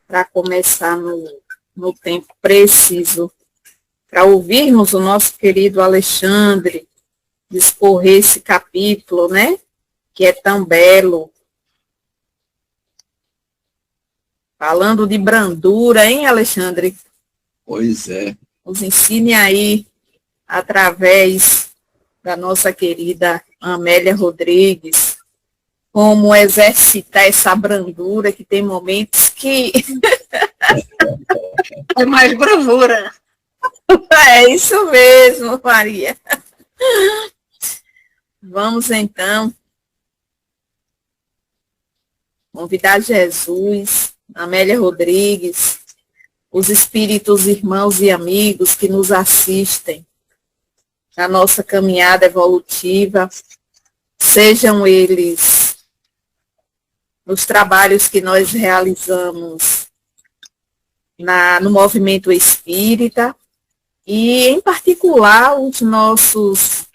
para começar no tempo preciso, para ouvirmos o nosso querido Alexandre discorrer esse capítulo, né? Que é tão belo. Falando de brandura, hein, Alexandre? Pois é. Nos ensine aí, através da nossa querida Amélia Rodrigues, como exercitar essa brandura, que tem momentos que é mais bravura. É isso mesmo, Maria. Vamos, então, convidar Jesus, Amélia Rodrigues, os espíritos, irmãos e amigos que nos assistem na nossa caminhada evolutiva, sejam eles nos trabalhos que nós realizamos no movimento espírita, e, em particular, os nossos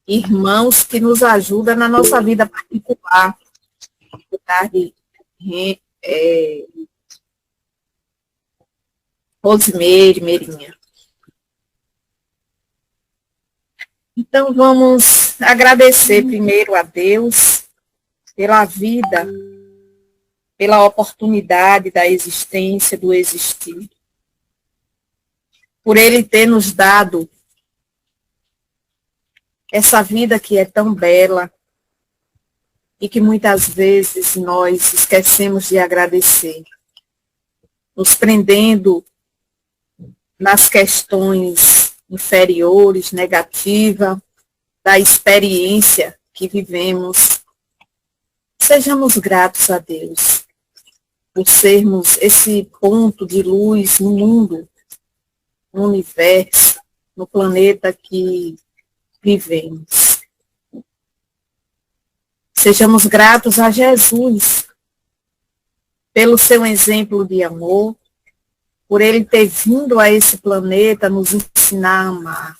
irmãos que nos ajudam na nossa vida particular. Rosimeire, Meirinha. Então, vamos agradecer primeiro a Deus pela vida, pela oportunidade da existência, do existir, por Ele ter nos dado essa vida que é tão bela e que muitas vezes nós esquecemos de agradecer, nos prendendo nas questões inferiores, negativas, da experiência que vivemos. Sejamos gratos a Deus por sermos esse ponto de luz no mundo, no universo, no planeta que vivemos. Sejamos gratos a Jesus pelo seu exemplo de amor, por ele ter vindo a esse planeta nos ensinar a amar,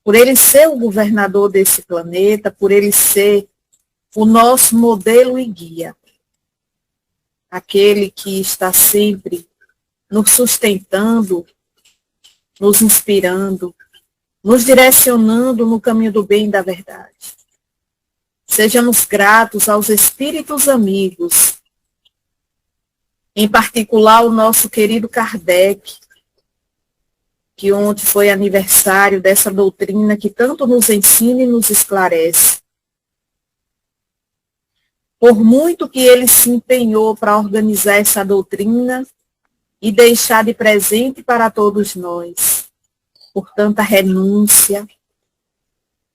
por ele ser o governador desse planeta, por ele ser o nosso modelo e guia, aquele que está sempre nos sustentando, nos inspirando, nos direcionando no caminho do bem e da verdade. Sejamos gratos aos espíritos amigos, em particular o nosso querido Kardec, que ontem foi aniversário dessa doutrina que tanto nos ensina e nos esclarece. Por muito que ele se empenhou para organizar essa doutrina e deixar de presente para todos nós, por tanta renúncia,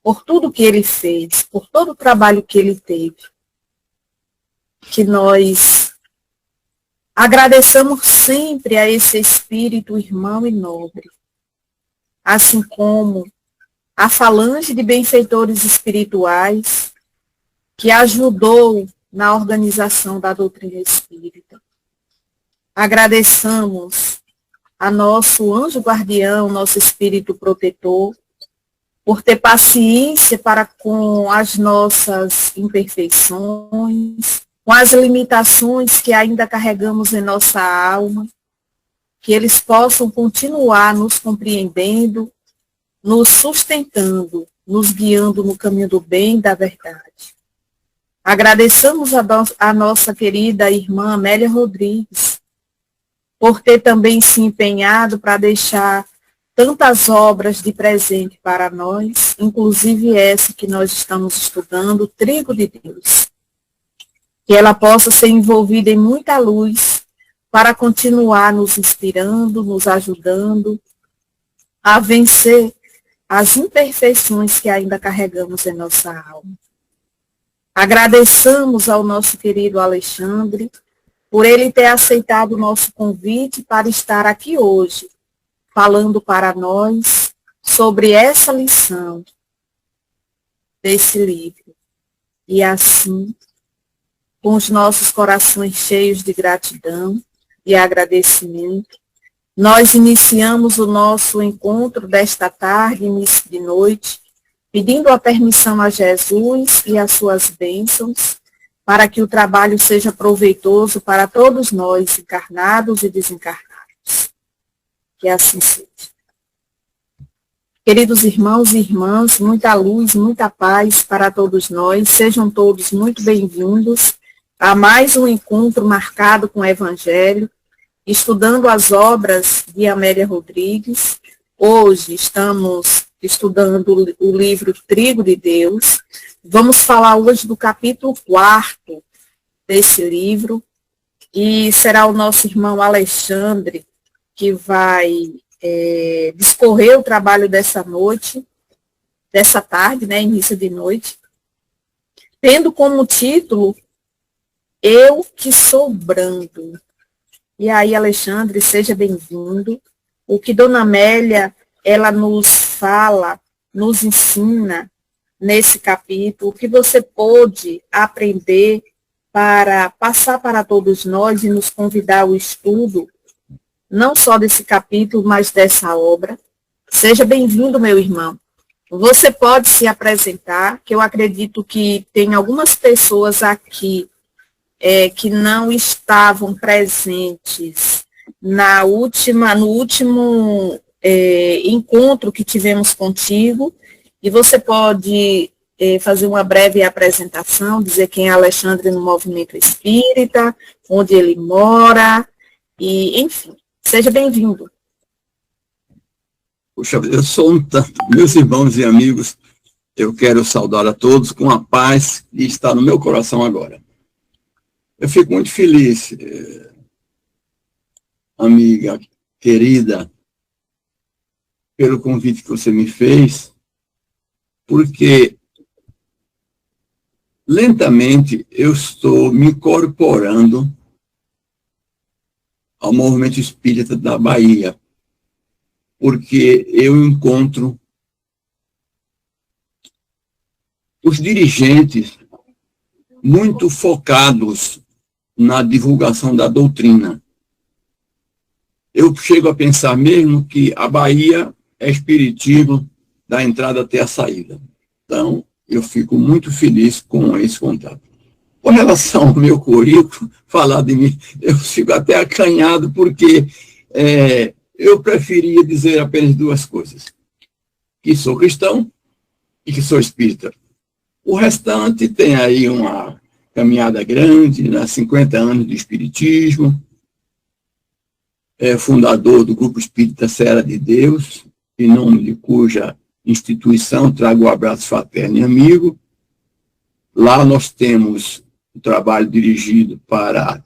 por tudo que ele fez, por todo o trabalho que ele teve, que nós agradeçamos sempre a esse espírito irmão e nobre, assim como a falange de benfeitores espirituais que ajudou na organização da doutrina espírita. Agradeçamos a nosso anjo guardião, nosso espírito protetor, por ter paciência para com as nossas imperfeições, com as limitações que ainda carregamos em nossa alma, que eles possam continuar nos compreendendo, nos sustentando, nos guiando no caminho do bem e da verdade. Agradeçamos a nossa querida irmã Amélia Rodrigues, por ter também se empenhado para deixar tantas obras de presente para nós, inclusive essa que nós estamos estudando, o Trigo de Deus. Que ela possa ser envolvida em muita luz para continuar nos inspirando, nos ajudando a vencer as imperfeições que ainda carregamos em nossa alma. Agradeçamos ao nosso querido Alexandre por ele ter aceitado o nosso convite para estar aqui hoje, falando para nós sobre essa lição desse livro. E assim, com os nossos corações cheios de gratidão e agradecimento, nós iniciamos o nosso encontro desta tarde, início de noite, pedindo a permissão a Jesus e as suas bênçãos, para que o trabalho seja proveitoso para todos nós, encarnados e desencarnados. Que assim seja. Queridos irmãos e irmãs, muita luz, muita paz para todos nós. Sejam todos muito bem-vindos a mais um encontro marcado com o Evangelho, estudando as obras de Amélia Rodrigues. Hoje estamos estudando o livro Trigo de Deus. Vamos falar hoje do capítulo 4 desse livro, e será o nosso irmão Alexandre que vai discorrer o trabalho dessa noite, dessa tarde, né, início de noite, tendo como título Eu que Sou Brando. E aí, Alexandre, seja bem-vindo. O que Dona Amélia, ela nos fala, nos ensina nesse capítulo, o que você pôde aprender para passar para todos nós e nos convidar ao estudo, não só desse capítulo, mas dessa obra. Seja bem-vindo, meu irmão. Você pode se apresentar, que eu acredito que tem algumas pessoas aqui que não estavam presentes no último encontro que tivemos contigo, e você pode fazer uma breve apresentação, dizer quem é Alexandre no movimento espírita, onde ele mora, e enfim, seja bem-vindo. Puxa, eu sou um tanto, meus irmãos e amigos, eu quero saudar a todos com a paz que está no meu coração agora. Eu fico muito feliz, amiga querida, pelo convite que você me fez, porque lentamente eu estou me incorporando ao movimento espírita da Bahia, porque eu encontro os dirigentes muito focados na divulgação da doutrina. Eu chego a pensar mesmo que a Bahia é espiritismo da entrada até a saída. Então, eu fico muito feliz com esse contato. Com relação ao meu currículo, falar de mim, eu fico até acanhado, porque eu preferia dizer apenas duas coisas: que sou cristão e que sou espírita. O restante tem aí uma caminhada grande, 50 anos de espiritismo, fundador do Grupo Espírita Seara de Deus, em nome de cuja instituição trago um abraço fraterno e amigo. Lá nós temos um trabalho dirigido para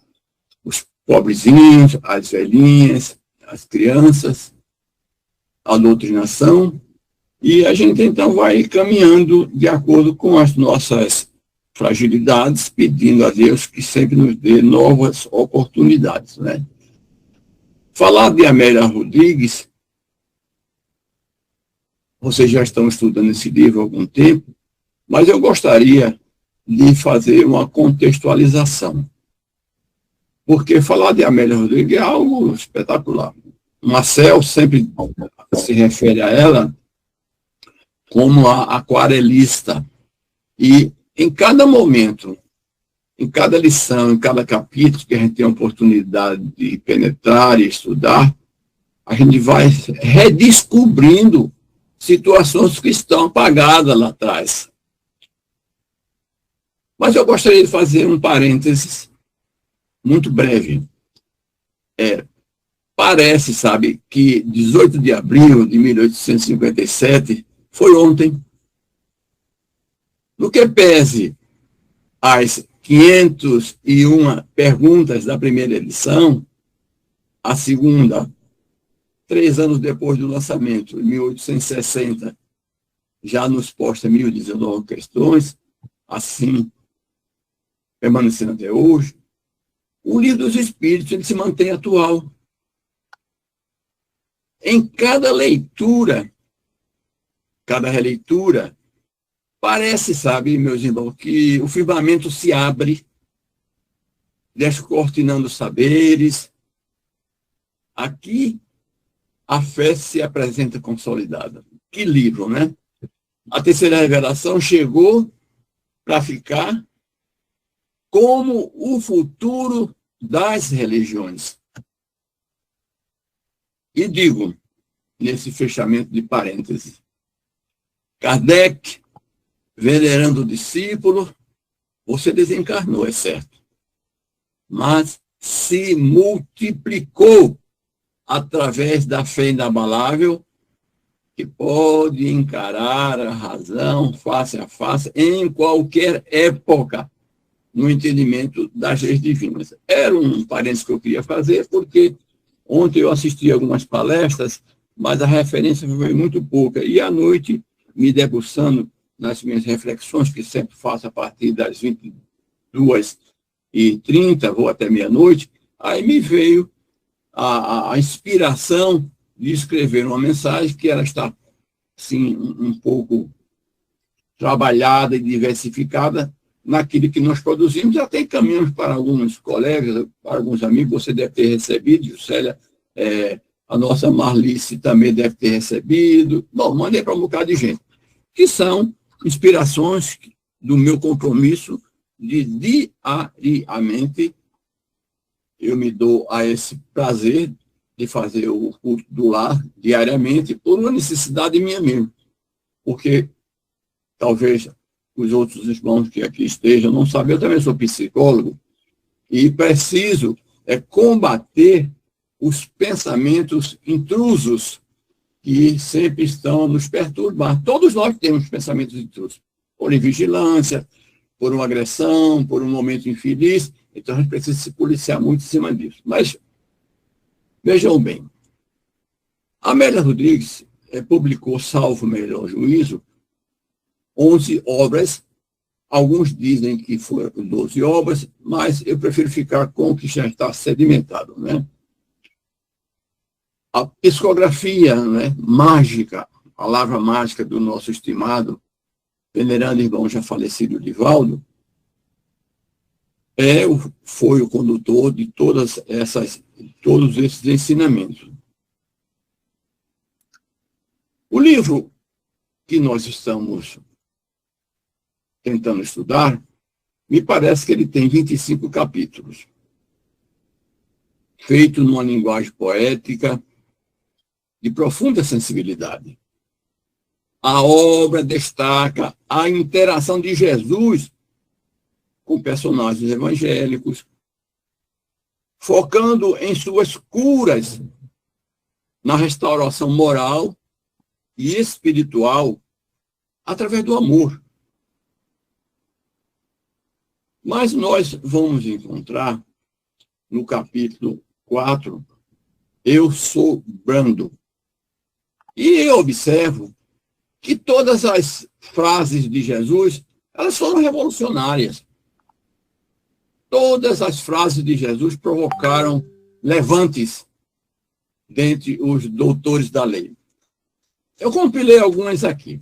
os pobrezinhos, as velhinhas, as crianças, a doutrinação, e a gente então vai caminhando de acordo com as nossas fragilidades, pedindo a Deus que sempre nos dê novas oportunidades, né? Falar de Amélia Rodrigues, vocês já estão estudando esse livro há algum tempo, mas eu gostaria de fazer uma contextualização. Porque falar de Amélia Rodrigues é algo espetacular. Marcel sempre se refere a ela como a aquarelista. E em cada momento, em cada lição, em cada capítulo que a gente tem a oportunidade de penetrar e estudar, a gente vai redescobrindo situações que estão apagadas lá atrás. Mas eu gostaria de fazer um parênteses muito breve. Parece, sabe, que 18 de abril de 1857 foi ontem. No que pese as 501 perguntas da primeira edição, a segunda, 3 anos depois do lançamento, em 1860, já nos posta 1.019 questões, assim permanecendo até hoje. O Livro dos Espíritos, ele se mantém atual. Em cada leitura, cada releitura, parece, sabe, meus irmãos, que o firmamento se abre, descortinando saberes. Aqui, a fé se apresenta consolidada. Que livro, né? A terceira revelação chegou para ficar, como o futuro das religiões. E digo, nesse fechamento de parênteses, Kardec, venerando o discípulo, você desencarnou, é certo, mas se multiplicou através da fé inabalável, que pode encarar a razão face a face em qualquer época, no entendimento das leis divinas. Era um parênteses que eu queria fazer, porque ontem eu assisti algumas palestras, mas a referência foi muito pouca. E à noite, me debruçando nas minhas reflexões, que sempre faço a partir das 22h30, vou até meia-noite, aí me veio a inspiração de escrever uma mensagem que ela está, assim, um pouco trabalhada e diversificada naquilo que nós produzimos, e até encaminhamos para alguns colegas, para alguns amigos, você deve ter recebido, Juscelia, a nossa Marlice também deve ter recebido, bom, mandei para um bocado de gente, que são inspirações do meu compromisso de diariamente eu me dou a esse prazer de fazer o culto do lar diariamente por uma necessidade minha mesmo. Porque talvez os outros irmãos que aqui estejam não sabem, eu também sou psicólogo e preciso combater os pensamentos intrusos que sempre estão nos perturbar. Todos nós temos pensamentos intrusos, por invigilância, por uma agressão, por um momento infeliz. Então, a gente precisa se policiar muito em cima disso. Mas, vejam bem, Amélia Rodrigues publicou, salvo o melhor juízo, 11 obras. Alguns dizem que foram 12 obras, mas eu prefiro ficar com o que já está sedimentado, né? A psicografia, né, mágica, a palavra mágica do nosso estimado, venerando irmão já falecido Divaldo, foi o condutor de todos esses ensinamentos. O livro que nós estamos tentando estudar, me parece que ele tem 25 capítulos, feito numa linguagem poética de profunda sensibilidade. A obra destaca a interação de Jesus com personagens evangélicos, focando em suas curas na restauração moral e espiritual através do amor. Mas nós vamos encontrar no capítulo 4, eu sou brando. E eu observo que todas as frases de Jesus, elas foram revolucionárias. Todas as frases de Jesus provocaram levantes dentre os doutores da lei. Eu compilei algumas aqui.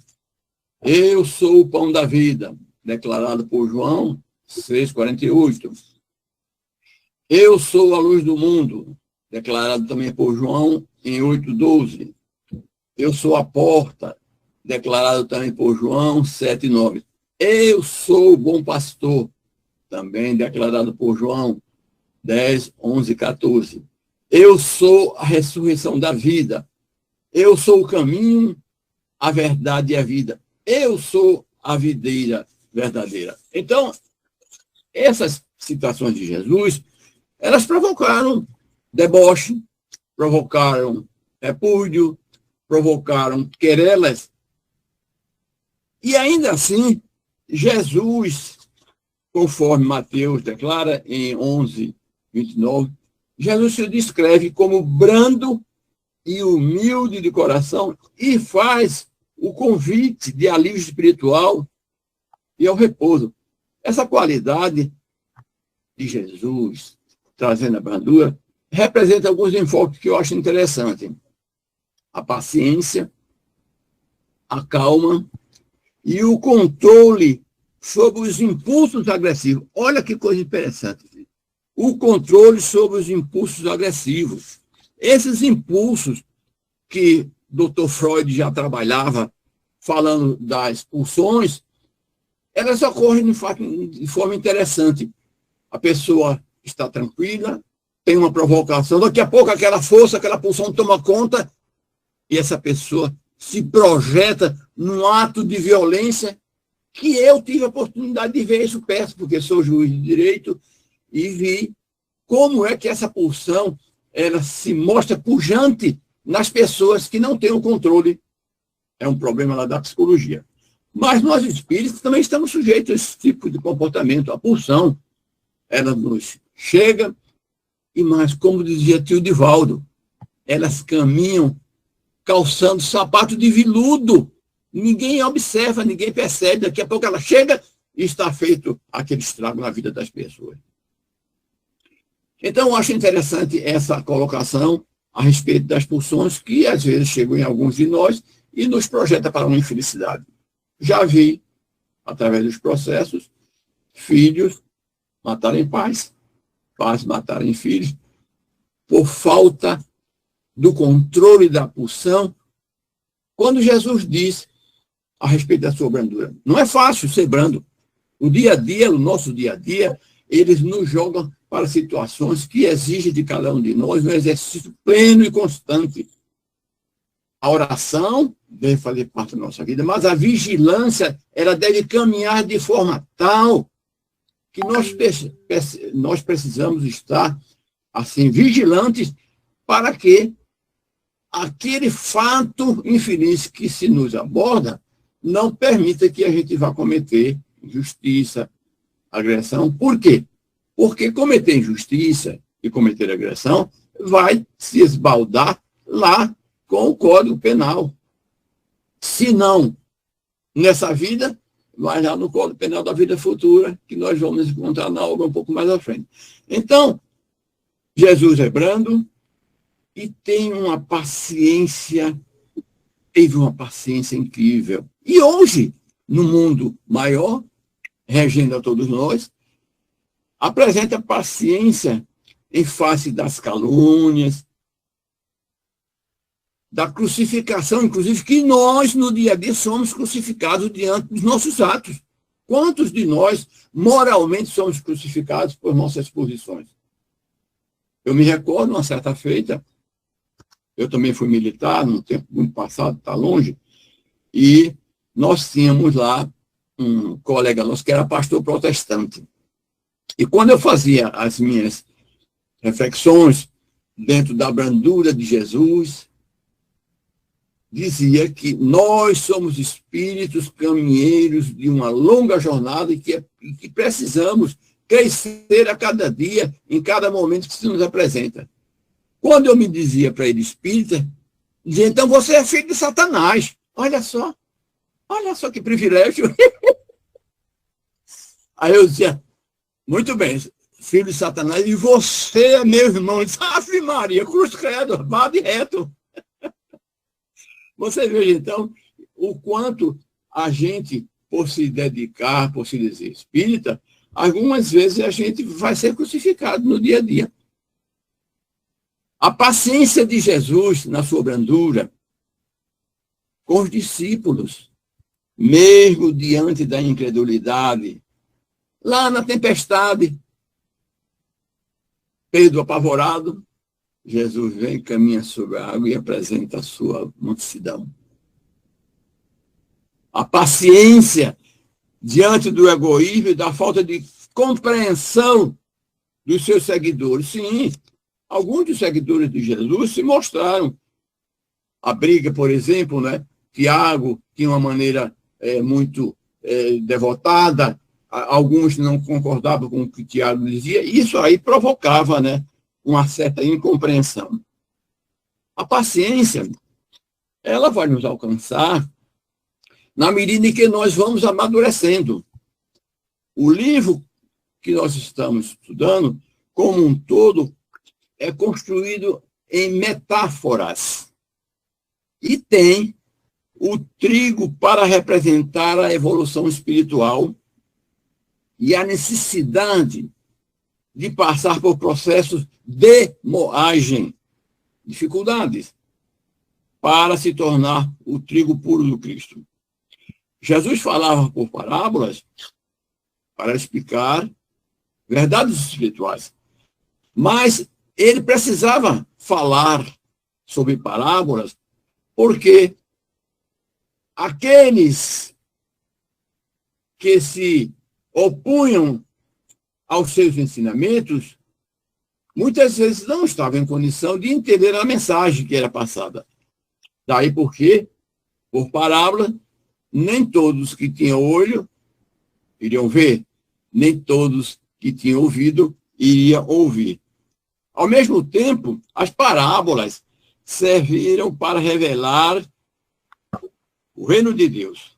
Eu sou o pão da vida, declarado por João 6,48. Eu sou a luz do mundo, declarado também por João em 8,12. Eu sou a porta, declarado também por João 7,9. Eu sou o bom pastor, também declarado por João 10, 11, 14. Eu sou a ressurreição da vida. Eu sou o caminho, a verdade e a vida. Eu sou a videira verdadeira. Então, essas citações de Jesus, elas provocaram deboche, provocaram repúdio, provocaram querelas. E ainda assim, Jesus, conforme Mateus declara em 11:29, Jesus se descreve como brando e humilde de coração e faz o convite de alívio espiritual e ao repouso. Essa qualidade de Jesus, trazendo a brandura, representa alguns enfoques que eu acho interessantes. A paciência, a calma e o controle sobre os impulsos agressivos. Olha que coisa interessante. O controle sobre os impulsos agressivos. Esses impulsos que Dr. Freud já trabalhava falando das pulsões, elas ocorrem de forma interessante. a pessoa está tranquila, tem uma provocação, daqui a pouco aquela força, aquela pulsão toma conta e essa pessoa se projeta num ato de violência que eu tive a oportunidade de ver isso perto, porque sou juiz de direito e vi como é que essa pulsão ela se mostra pujante nas pessoas que não têm o controle. É um problema lá da psicologia. Mas nós espíritos também estamos sujeitos a esse tipo de comportamento. A pulsão, ela nos chega, e mais, como dizia tio Divaldo, elas caminham calçando sapato de veludo. Ninguém observa, ninguém percebe. Daqui a pouco ela chega e está feito aquele estrago na vida das pessoas. Então, eu acho interessante essa colocação a respeito das pulsões que, às vezes, chegam em alguns de nós e nos projeta para uma infelicidade. Já vi, através dos processos, filhos matarem pais, pais matarem filhos, por falta do controle da pulsão, quando Jesus diz a respeito da sua brandura. Não é fácil ser brando. O dia a dia, o nosso dia a dia, eles nos jogam para situações que exigem de cada um de nós um exercício pleno e constante. A oração deve fazer parte da nossa vida, mas a vigilância, ela deve caminhar de forma tal que nós precisamos estar assim vigilantes para que aquele fato infeliz que se nos aborda não permita que a gente vá cometer injustiça, agressão. Por quê? Porque cometer injustiça e cometer agressão vai se esbaldar lá com o Código Penal. Se não nessa vida, vai lá no Código Penal da vida futura, que nós vamos encontrar na obra um pouco mais à frente. Então, Jesus é brando e tem uma paciência, teve uma paciência incrível. E hoje, no mundo maior, regendo a todos nós, apresenta paciência em face das calúnias, da crucificação, inclusive, que nós, no dia a dia, somos crucificados diante dos nossos atos. Quantos de nós, moralmente, somos crucificados por nossas posições? Eu me recordo, uma certa feita, eu também fui militar, num tempo muito passado, está longe, e nós tínhamos lá um colega nosso que era pastor protestante. E quando eu fazia as minhas reflexões dentro da brandura de Jesus, dizia que nós somos espíritos caminheiros de uma longa jornada e que precisamos crescer a cada dia, em cada momento que se nos apresenta. Quando eu me dizia para ele espírita, dizia, então você é filho de Satanás. Olha só que privilégio. Aí eu dizia, muito bem, filho de Satanás, e você é meu irmão. Disse, Ave Maria, cruz credo, bate reto. Você veja, então, o quanto a gente, por se dedicar, por se dizer espírita, algumas vezes a gente vai ser crucificado no dia a dia. A paciência de Jesus, na sua brandura, com os discípulos, mesmo diante da incredulidade, lá na tempestade, Pedro apavorado, Jesus vem, caminha sobre a água e apresenta a sua mansidão. A paciência diante do egoísmo e da falta de compreensão dos seus seguidores. Sim, alguns dos seguidores de Jesus se mostraram. A briga, por exemplo, né? Tiago tinha uma maneira muito devotada, alguns não concordavam com o que Tiago dizia, e isso aí provocava, né, uma certa incompreensão. A paciência, ela vai nos alcançar na medida em que nós vamos amadurecendo. O livro que nós estamos estudando, como um todo, é construído em metáforas. E tem o trigo para representar a evolução espiritual e a necessidade de passar por processos de moagem, dificuldades, para se tornar o trigo puro do Cristo. Jesus falava por parábolas para explicar verdades espirituais. Mas ele precisava falar sobre parábolas, porque aqueles que se opunham aos seus ensinamentos, muitas vezes não estavam em condição de entender a mensagem que era passada. Daí porque, por parábola, nem todos que tinham olho iriam ver, nem todos que tinham ouvido iriam ouvir. Ao mesmo tempo, as parábolas serviram para revelar o reino de Deus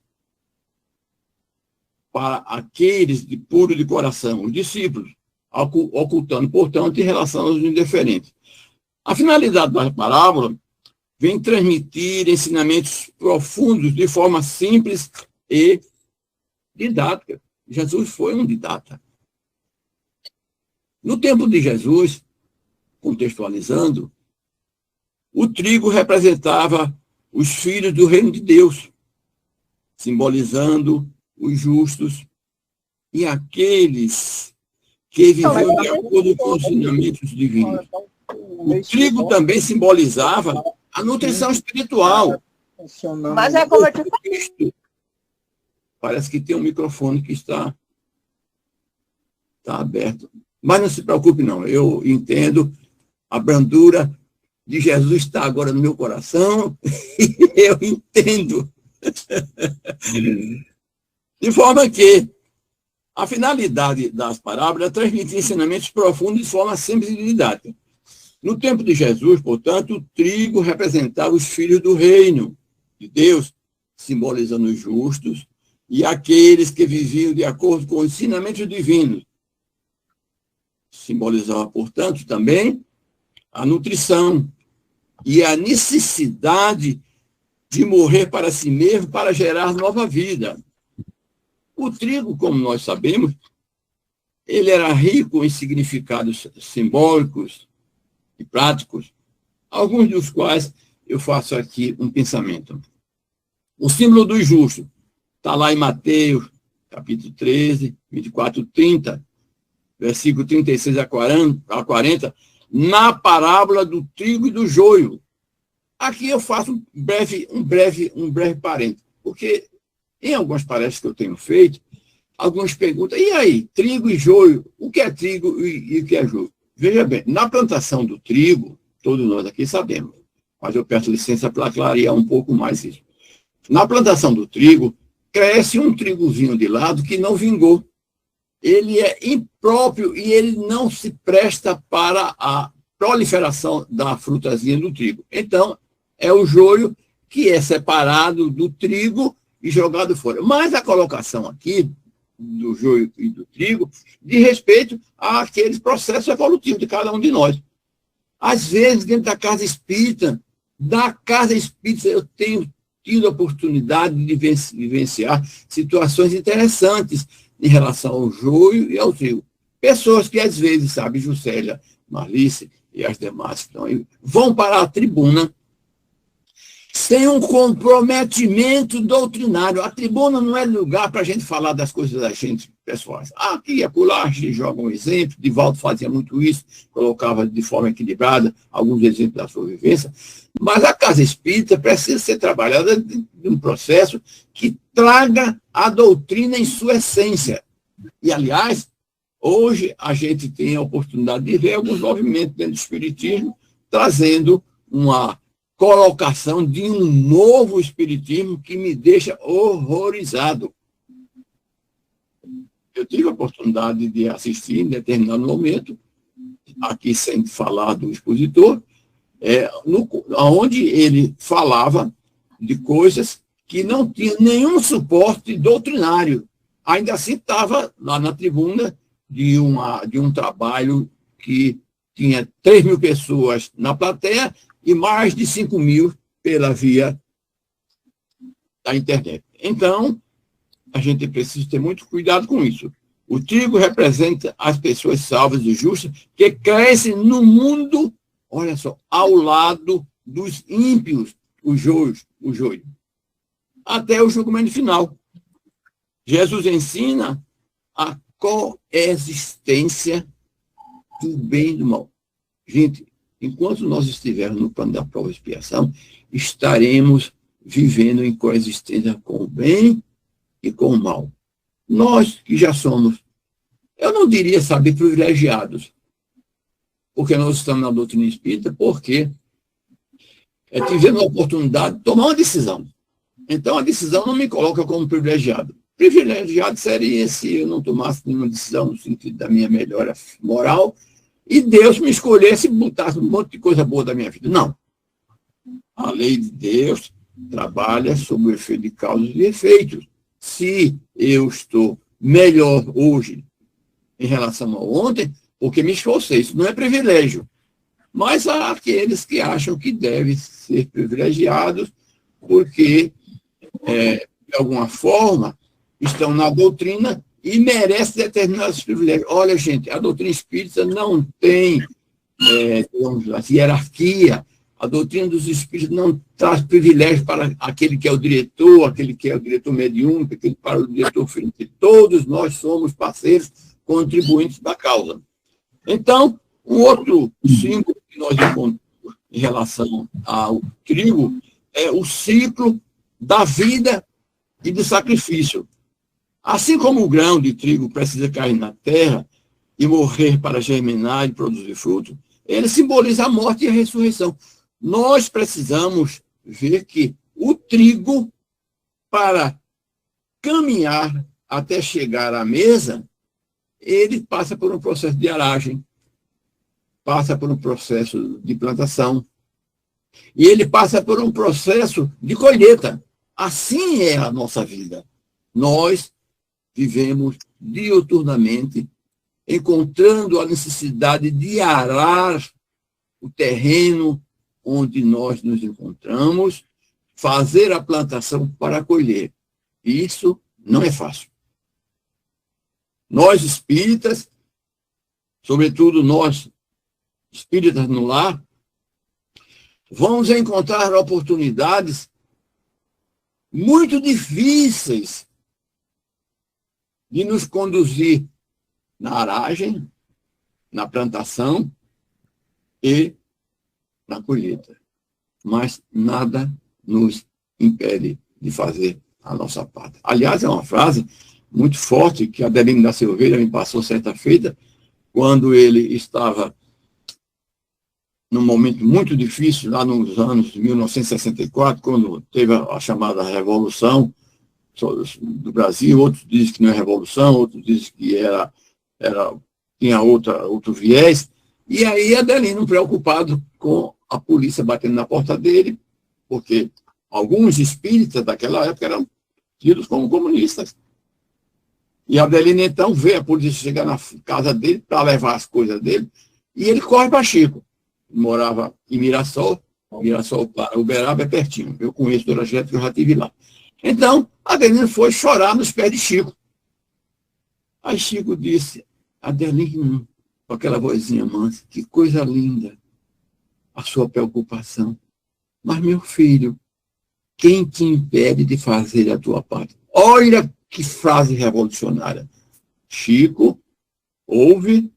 para aqueles de puro de coração, os discípulos, ocultando, portanto, em relação aos indiferentes. A finalidade da parábola vem transmitir ensinamentos profundos de forma simples e didática. Jesus foi um didata. No tempo de Jesus, contextualizando, o trigo representava os filhos do reino de Deus, simbolizando os justos e aqueles que viviam de acordo com os ensinamentos divinos. O trigo também simbolizava a nutrição espiritual. Mas é como eu te falei. Parece que tem um microfone que está aberto. Mas não se preocupe, não. Eu entendo. A brandura de Jesus está agora no meu coração. E eu entendo. De forma que a finalidade das parábolas é transmitir ensinamentos profundos de forma simples e didática. No tempo de Jesus, portanto, o trigo representava os filhos do reino de Deus, simbolizando os justos e aqueles que viviam de acordo com os ensinamentos divinos. Simbolizava, portanto, também a nutrição e a necessidade de morrer para si mesmo para gerar nova vida. O trigo, como nós sabemos, ele era rico em significados simbólicos e práticos, alguns dos quais eu faço aqui um pensamento. O símbolo do justo está lá em Mateus, capítulo 13, 24, 30, versículo 36 a 40, na parábola do trigo e do joio. Aqui eu faço um breve parênteses, porque em algumas palestras que eu tenho feito, alguns perguntam, e aí, trigo e joio, o que é trigo e o que é joio? Veja bem, na plantação do trigo, todos nós aqui sabemos, mas eu peço licença para clarear um pouco mais isso. Na plantação do trigo, cresce um trigozinho de lado que não vingou. Ele é impróprio e ele não se presta para a proliferação da frutazinha do trigo. Então, é o joio que é separado do trigo e jogado fora. Mas a colocação aqui do joio e do trigo diz respeito àqueles processos evolutivos de cada um de nós. Às vezes, dentro da casa espírita, eu tenho tido a oportunidade de vivenciar situações interessantes em relação ao joio e ao trigo. Pessoas que, às vezes, sabe, Juscelia, Marlice e as demais que estão aí, vão para a tribuna sem um comprometimento doutrinário. A tribuna não é lugar para a gente falar das coisas da gente pessoais. Aqui e acolá, a gente joga um exemplo, Divaldo fazia muito isso, colocava de forma equilibrada alguns exemplos da sua vivência, mas a casa espírita precisa ser trabalhada de um processo que traga a doutrina em sua essência. E, aliás, hoje a gente tem a oportunidade de ver alguns movimentos dentro do espiritismo trazendo uma colocação de um novo espiritismo que me deixa horrorizado. Eu tive a oportunidade de assistir em determinado momento, aqui sem falar do expositor, onde ele falava de coisas que não tinham nenhum suporte doutrinário. Ainda assim estava lá na tribuna de um trabalho que tinha 3.000 pessoas na plateia e mais de 5.000 pela via da internet. Então, a gente precisa ter muito cuidado com isso. O trigo representa as pessoas salvas e justas que crescem no mundo, olha só, ao lado dos ímpios, o joio, até o julgamento final. Jesus ensina a coexistência do bem e do mal. Gente, enquanto nós estivermos no plano da prova e expiação, estaremos vivendo em coexistência com o bem e com o mal. Nós que já somos, eu não diria, sabe, privilegiados, porque nós estamos na doutrina espírita, porque tivemos a oportunidade de tomar uma decisão. Então, a decisão não me coloca como privilegiado. Privilegiado seria se eu não tomasse nenhuma decisão no sentido da minha melhora moral e Deus me escolhesse e botasse um monte de coisa boa da minha vida. Não. A lei de Deus trabalha sob o efeito de causas e efeitos. Se eu estou melhor hoje em relação a ontem, porque me esforcei, isso não é privilégio. Mas há aqueles que acham que devem ser privilegiados porque, de alguma forma, estão na doutrina e merecem determinados privilégios. Olha, gente, a doutrina espírita não tem hierarquia. A doutrina dos espíritos não traz privilégio para aquele que é o diretor, aquele que é o diretor mediúnico, aquele para o diretor frente. Todos nós somos parceiros, contribuintes da causa. Então, um outro símbolo que nós encontramos em relação ao trigo é o ciclo da vida e do sacrifício. Assim como o grão de trigo precisa cair na terra e morrer para germinar e produzir fruto, ele simboliza a morte e a ressurreição. Nós precisamos ver que o trigo, para caminhar até chegar à mesa, ele passa por um processo de aragem, passa por um processo de plantação, e ele passa por um processo de colheita. Assim é a nossa vida. Nós vivemos diuturnamente, encontrando a necessidade de arar o terreno onde nós nos encontramos, fazer a plantação para colher. Isso não é fácil. Nós espíritas, sobretudo nós espíritas no lar, vamos encontrar oportunidades muito difíceis de nos conduzir na aragem, na plantação e na colheita. Mas nada nos impede de fazer a nossa parte. Aliás, é uma frase muito forte que Adelino da Silveira me passou certa feita, quando ele estava num momento muito difícil, lá nos anos de 1964, quando teve a chamada Revolução do Brasil. Outros dizem que não é revolução, outros dizem que tinha outro viés. E aí Adelino, preocupado com a polícia batendo na porta dele, porque alguns espíritas daquela época eram tidos como comunistas. E Adelino, então, vê a polícia chegar na casa dele para levar as coisas dele, e ele corre para Chico. Morava em Mirassol para Uberaba é pertinho. Eu conheço o trajeto, que eu já estive lá. Então, Adelino foi chorar nos pés de Chico. Aí Chico disse: Adelino, com aquela vozinha mansa, que coisa linda a sua preocupação. Mas, meu filho, quem te impede de fazer a tua parte? Olha que frase revolucionária. Chico ouve,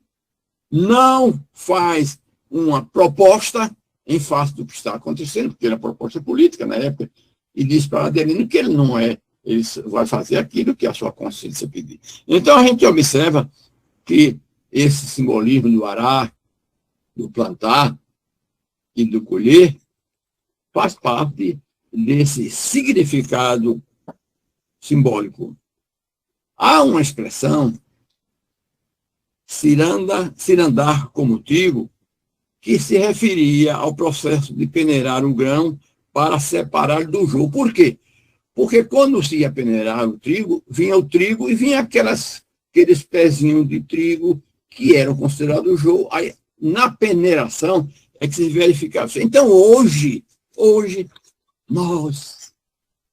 não faz uma proposta em face do que está acontecendo, porque era proposta política na época, e diz para Adelino que ele vai fazer aquilo que a sua consciência pedir. Então a gente observa que esse simbolismo do arar, do plantar e do colher faz parte desse significado simbólico. Há uma expressão, cirandar como trigo, que se referia ao processo de peneirar o grão para separar do joio. Por quê? Porque quando se ia peneirar o trigo e vinha aqueles pezinhos de trigo que eram considerados joio. Aí, na peneiração é que se verificava. Então, hoje, nós,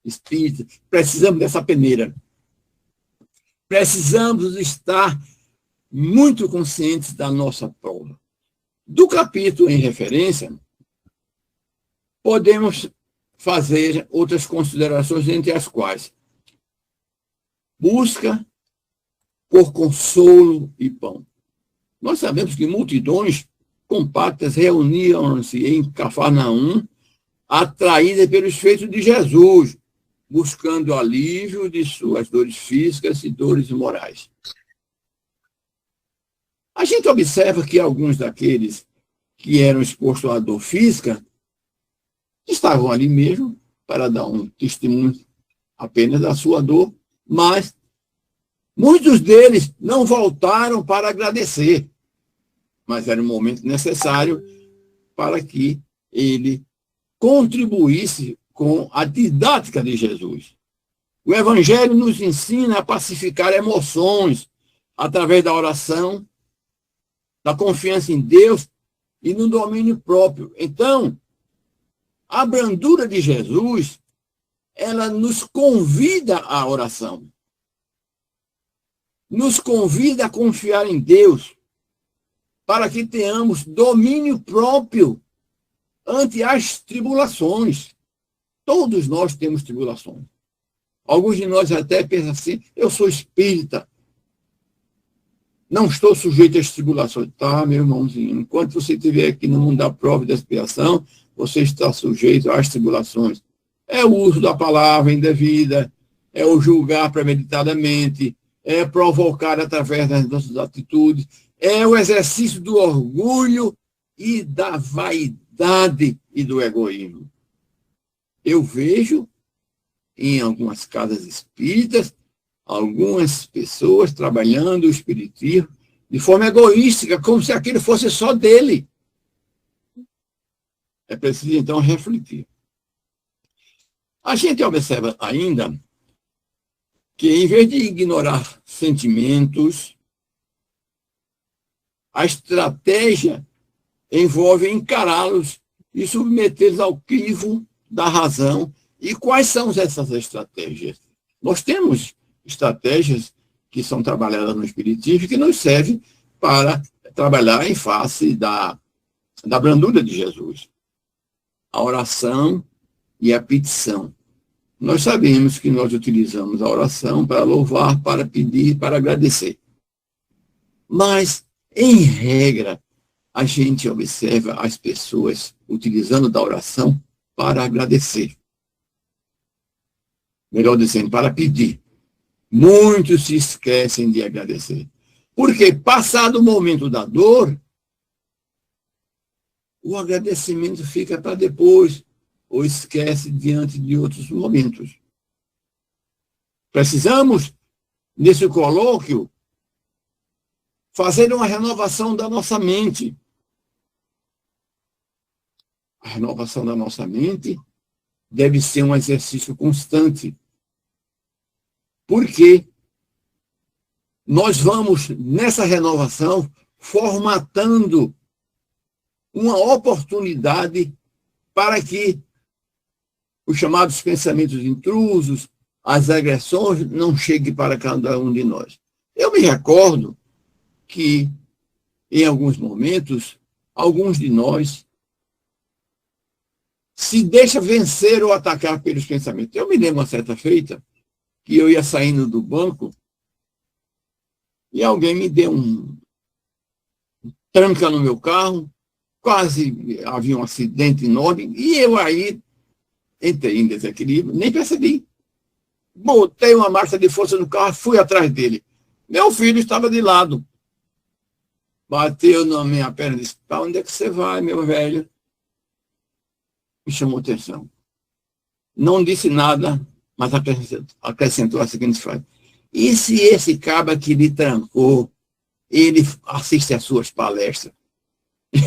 espíritas, precisamos dessa peneira. Precisamos estar muito conscientes da nossa prova. Do capítulo em referência, podemos fazer outras considerações, entre as quais busca por consolo e pão. Nós sabemos que multidões compactas reuniam-se em Cafarnaum, atraídas pelos feitos de Jesus, buscando alívio de suas dores físicas e dores morais. A gente observa que alguns daqueles que eram expostos à dor física estavam ali mesmo para dar um testemunho apenas da sua dor, mas muitos deles não voltaram para agradecer, mas era um momento necessário para que ele contribuísse com a didática de Jesus. O Evangelho nos ensina a pacificar emoções através da oração, da confiança em Deus e no domínio próprio. Então, a brandura de Jesus, ela nos convida à oração. Nos convida a confiar em Deus, para que tenhamos domínio próprio ante as tribulações. Todos nós temos tribulações. Alguns de nós até pensam assim, eu sou espírita, não estou sujeito às tribulações. Tá, meu irmãozinho, enquanto você estiver aqui no mundo da prova e da expiação, você está sujeito às tribulações. É o uso da palavra indevida, é o julgar premeditadamente, é provocar através das nossas atitudes, é o exercício do orgulho e da vaidade e do egoísmo. Eu vejo em algumas casas espíritas algumas pessoas trabalhando o espiritismo de forma egoística, como se aquilo fosse só dele. É preciso, então, refletir. A gente observa ainda que, em vez de ignorar sentimentos, a estratégia envolve encará-los e submetê-los ao crivo da razão. E quais são essas estratégias? Nós temos estratégias que são trabalhadas no Espiritismo que nos servem para trabalhar em face da brandura de Jesus. A oração e a petição. Nós sabemos que nós utilizamos a oração para louvar, para pedir, para agradecer. Mas, em regra, a gente observa as pessoas utilizando da oração para agradecer. Melhor dizendo, para pedir. Muitos se esquecem de agradecer. Porque, passado o momento da dor, o agradecimento fica para depois, ou esquece diante de outros momentos. Precisamos, nesse colóquio, fazer uma renovação da nossa mente. A renovação da nossa mente deve ser um exercício constante. Porque nós vamos, nessa renovação, formatando uma oportunidade para que os chamados pensamentos intrusos, as agressões, não cheguem para cada um de nós. Eu me recordo que, em alguns momentos, alguns de nós se deixa vencer ou atacar pelos pensamentos. Eu me lembro uma certa feita que eu ia saindo do banco e alguém me deu um tranca no meu carro, quase havia um acidente enorme, e eu aí entrei em desequilíbrio, nem percebi. Botei uma marcha de força no carro, fui atrás dele. Meu filho estava de lado. Bateu na minha perna e disse, para onde é que você vai, meu velho? Me chamou atenção. Não disse nada, mas acrescentou a seguinte frase. E se esse caba que lhe trancou, ele assiste às suas palestras?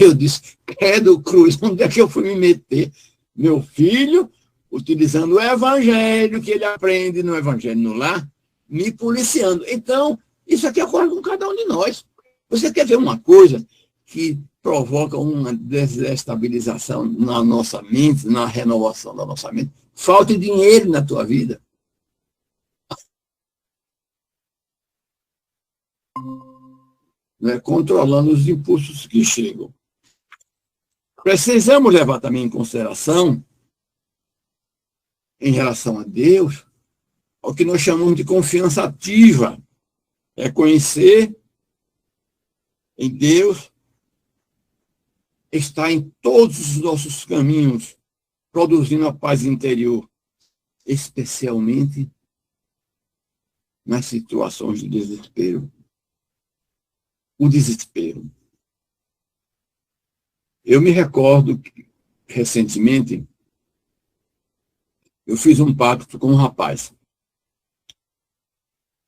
Eu disse, credo cruz, onde é que eu fui me meter? Meu filho, utilizando o evangelho que ele aprende no evangelho no lar, me policiando. Então, isso aqui ocorre com cada um de nós. Você quer ver uma coisa que provoca uma desestabilização na nossa mente, na renovação da nossa mente? Falta dinheiro na tua vida. Né? Controlando os impulsos que chegam. Precisamos levar também em consideração, em relação a Deus, o que nós chamamos de confiança ativa. É conhecer em Deus, está em todos os nossos caminhos, produzindo a paz interior, especialmente nas situações de desespero. O desespero. Eu me recordo que, recentemente, eu fiz um pacto com um rapaz.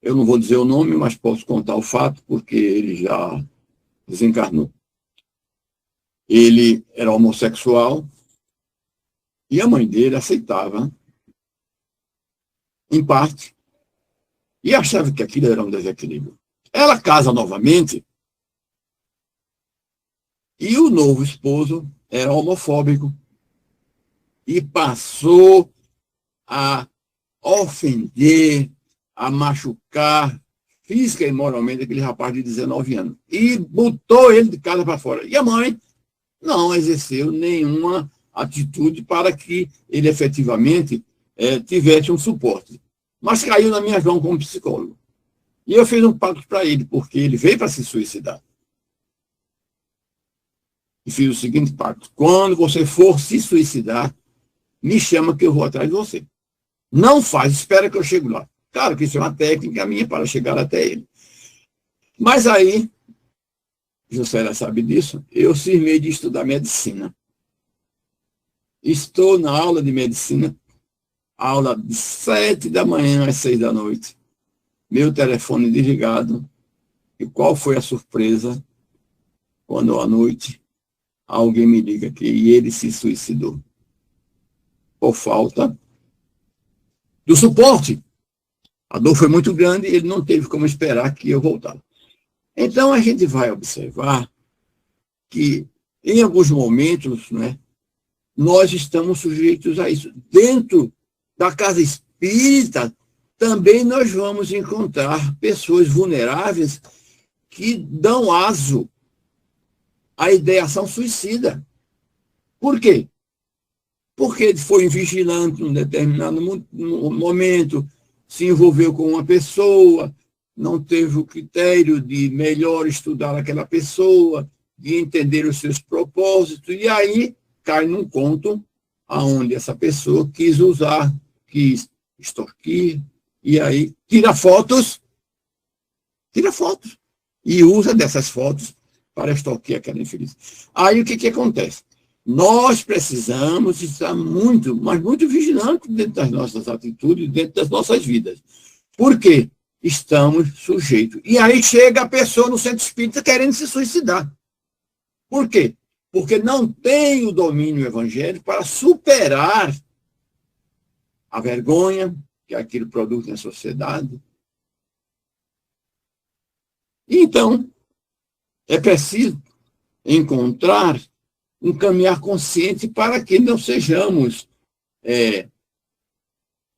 Eu não vou dizer o nome, mas posso contar o fato, porque ele já desencarnou. Ele era homossexual e a mãe dele aceitava, em parte, e achava que aquilo era um desequilíbrio. Ela casa novamente e o novo esposo era homofóbico e passou a ofender, a machucar física e moralmente aquele rapaz de 19 anos. E botou ele de casa para fora. E a mãe não exerceu nenhuma atitude para que ele efetivamente tivesse um suporte. Mas caiu na minha mão como psicólogo. E eu fiz um pacto para ele, porque ele veio para se suicidar. E fiz o seguinte pacto: quando você for se suicidar, me chama que eu vou atrás de você. Não faz, espera que eu chego lá. Claro que isso é uma técnica minha para chegar até ele. Mas aí, José sabe disso, eu cismei de estudar medicina. Estou na aula de medicina, aula de 7 da manhã às 6 da noite. Meu telefone desligado. E qual foi a surpresa quando à noite alguém me liga que ele se suicidou? Por falta do suporte. A dor foi muito grande e ele não teve como esperar que eu voltasse. Então, a gente vai observar que, em alguns momentos, né, nós estamos sujeitos a isso. Dentro da casa espírita, também nós vamos encontrar pessoas vulneráveis que dão aso à ideação suicida. Por quê? Porque ele foi invigilante num determinado momento, se envolveu com uma pessoa, não teve o critério de melhor estudar aquela pessoa, de entender os seus propósitos, e aí cai num conto aonde essa pessoa quis extorquir, e aí tira fotos, e usa dessas fotos para extorquir aquela infeliz. Aí o que acontece? Nós precisamos estar muito, mas muito vigilantes dentro das nossas atitudes, dentro das nossas vidas. Por quê? Estamos sujeitos. E aí chega a pessoa no centro espírita querendo se suicidar. Por quê? Porque não tem o domínio evangélico para superar a vergonha que aquilo produz na sociedade. Então, é preciso encontrar um caminhar consciente para que não sejamos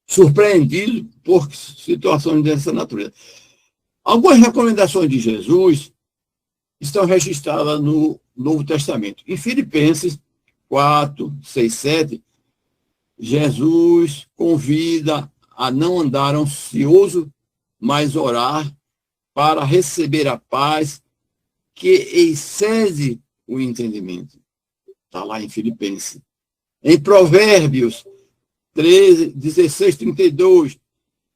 surpreendidos por situações dessa natureza. Algumas recomendações de Jesus estão registradas no Novo Testamento. Em Filipenses 4, 6, 7, Jesus convida a não andar ansioso, mas orar para receber a paz que excede o entendimento. Está lá em Filipenses. Em Provérbios 13, 16, 32,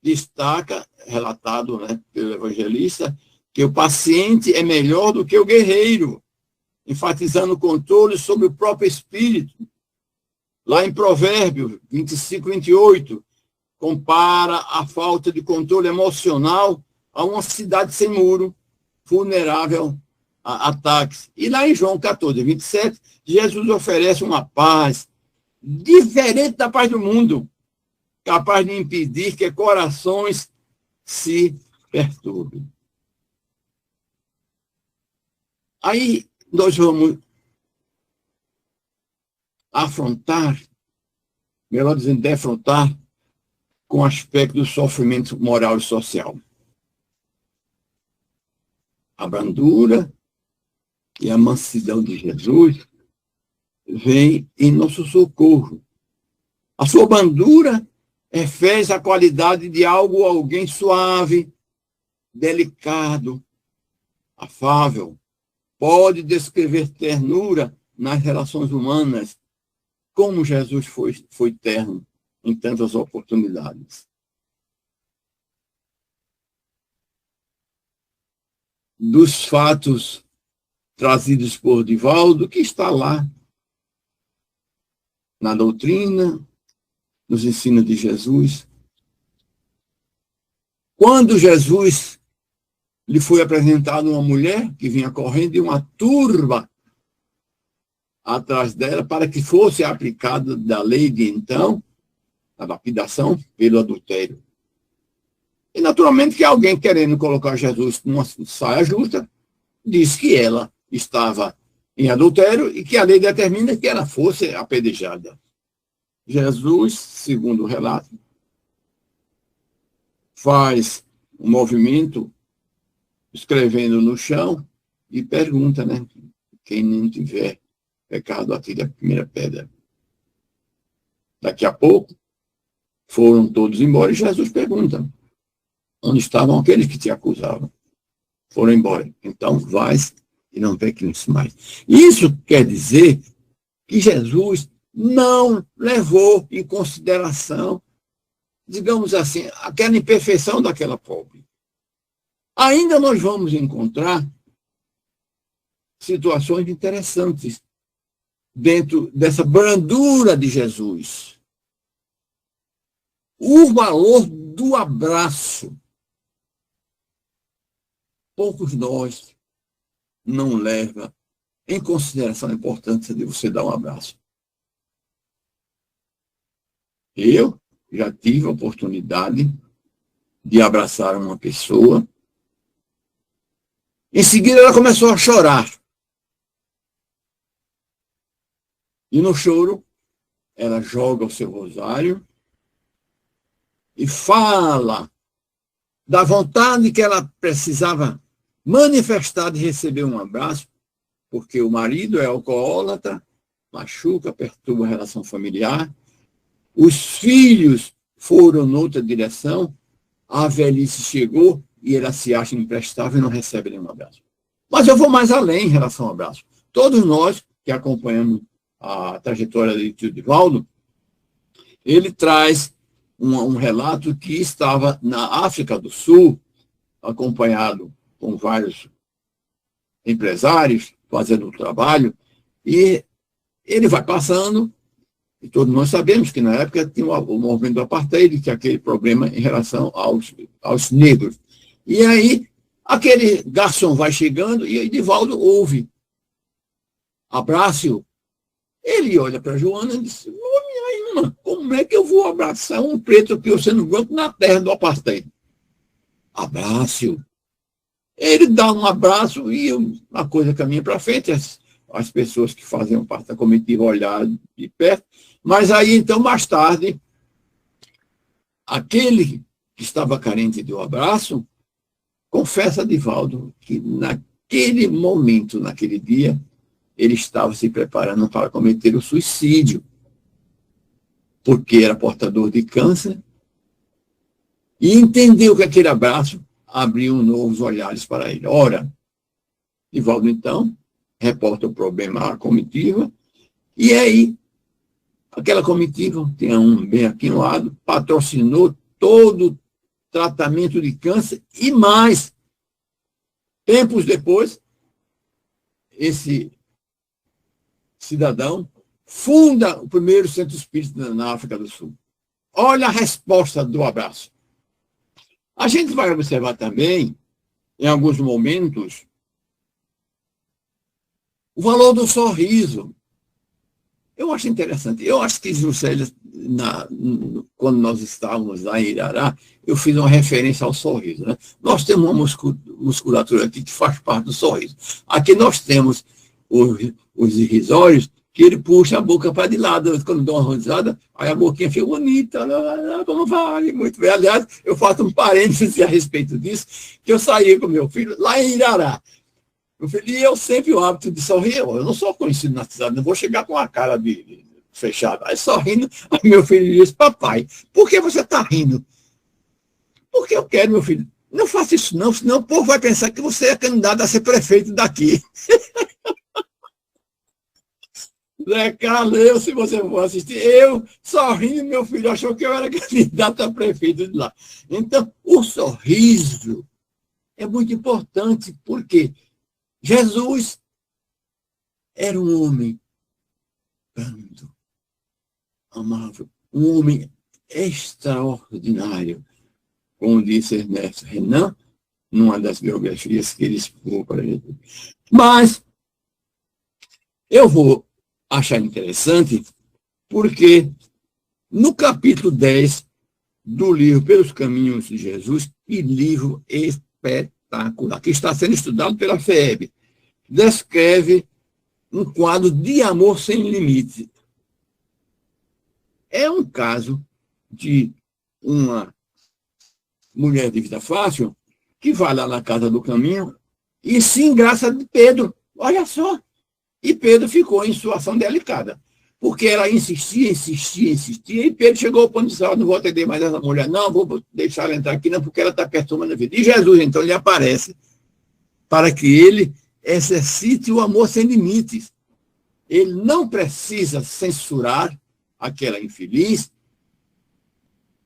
destaca, relatado, né, pelo evangelista, que o paciente é melhor do que o guerreiro, enfatizando o controle sobre o próprio espírito. Lá em Provérbios 25, 28, compara a falta de controle emocional a uma cidade sem muro, vulnerável a ataques. E lá em João 14, 27, Jesus oferece uma paz diferente da paz do mundo, capaz de impedir que corações se perturbem. Aí nós vamos afrontar, melhor dizendo, defrontar com o aspecto do sofrimento moral e social. A brandura e a mansidão de Jesus vem em nosso socorro. A sua brandura refere a qualidade de algo ou alguém suave, delicado, afável, pode descrever ternura nas relações humanas, como Jesus foi terno em tantas oportunidades. Dos fatos trazidos por Divaldo, que está lá na doutrina, nos ensinos de Jesus. Quando Jesus lhe foi apresentado uma mulher que vinha correndo e uma turba atrás dela para que fosse aplicada da lei de então, a lapidação pelo adultério. E naturalmente que alguém querendo colocar Jesus numa saia justa, diz que ela estava em adultério e que a lei determina que ela fosse apedrejada. Jesus, segundo o relato, faz um movimento escrevendo no chão e pergunta, né? Quem não tiver pecado, atire a primeira pedra. Daqui a pouco, foram todos embora e Jesus pergunta, onde estavam aqueles que te acusavam? Foram embora. Então, vais e não peques mais. Isso quer dizer que Jesus não levou em consideração, digamos assim, aquela imperfeição daquela pobre. Ainda nós vamos encontrar situações interessantes dentro dessa brandura de Jesus. O valor do abraço. Poucos nós não leva em consideração a importância de você dar um abraço. Eu já tive a oportunidade de abraçar uma pessoa. Em seguida, ela começou a chorar. E no choro, ela joga o seu rosário e fala da vontade que ela precisava manifestar de receber um abraço, porque o marido é alcoólatra, machuca, perturba a relação familiar, os filhos foram noutra direção, a velhice chegou e ela se acha imprestável e não recebe nenhum abraço. Mas eu vou mais além em relação ao abraço. Todos nós que acompanhamos a trajetória de tio Divaldo, ele traz um relato que estava na África do Sul, acompanhado com vários empresários fazendo o trabalho, e ele vai passando, e todos nós sabemos que na época tinha o movimento do apartheid, tinha aquele problema em relação aos negros. E aí, aquele garçom vai chegando e Divaldo ouve. Abraço-o. Ele olha para Joana e diz, minha irmã, como é que eu vou abraçar um preto que eu sendo branco na terra do apartheid? Abraço-o. Ele dá um abraço e a coisa caminha para frente. As pessoas que faziam parte da comitiva olharam de perto. Mas aí, então, mais tarde, aquele que estava carente de um abraço, confessa a Divaldo que naquele momento, naquele dia, ele estava se preparando para cometer o suicídio, porque era portador de câncer, e entendeu que aquele abraço abriu novos olhares para ele. Ora, Divaldo, então, reporta o problema à comitiva, e aí, aquela comitiva, tem um bem aqui no lado, patrocinou todo o tratamento de câncer e mais. Tempos depois, esse cidadão funda o primeiro centro espírita na África do Sul. Olha a resposta do abraço. A gente vai observar também, em alguns momentos, o valor do sorriso. Eu acho interessante. Eu acho que Juscelia, quando nós estávamos lá em Irará, eu fiz uma referência ao sorriso. Né? Nós temos uma musculatura aqui que faz parte do sorriso. Aqui nós temos os irrisórios, que ele puxa a boca para de lado. Quando dá uma risada, aí a boquinha fica bonita. Como vai? Muito bem. Aliás, eu faço um parênteses a respeito disso, que eu saí com meu filho lá em Irará. Meu filho, e eu sempre o hábito de sorrir. Eu não sou conhecido na cidade, não vou chegar com a cara de fechada. Aí sorrindo, aí meu filho disse, papai, por que você está rindo? Porque eu quero, meu filho, Não faça isso não, senão o povo vai pensar que você é candidato a ser prefeito daqui. Zé Carlos, se você for assistir, eu sorrindo, meu filho achou que eu era candidato a prefeito de lá. Então, o sorriso é muito importante, porque Jesus era um homem brando, amável, um homem extraordinário, como disse Ernesto Renan, numa das biografias que ele expôs para ele. Mas eu vou achar interessante, porque no capítulo 10 do livro Pelos Caminhos de Jesus, que livro espetacular, que está sendo estudado pela FEB, descreve um quadro de amor sem limite. É um caso de uma mulher de vida fácil que vai lá na casa do caminho e se engraça de Pedro. Olha só. E Pedro ficou em situação delicada, porque ela insistia, e Pedro chegou ao ponto de dizer, não vou atender mais essa mulher, não, vou deixar ela entrar aqui, não, porque ela está perturbando a vida. E Jesus, então, lhe aparece para que ele exercite o amor sem limites. Ele não precisa censurar aquela infeliz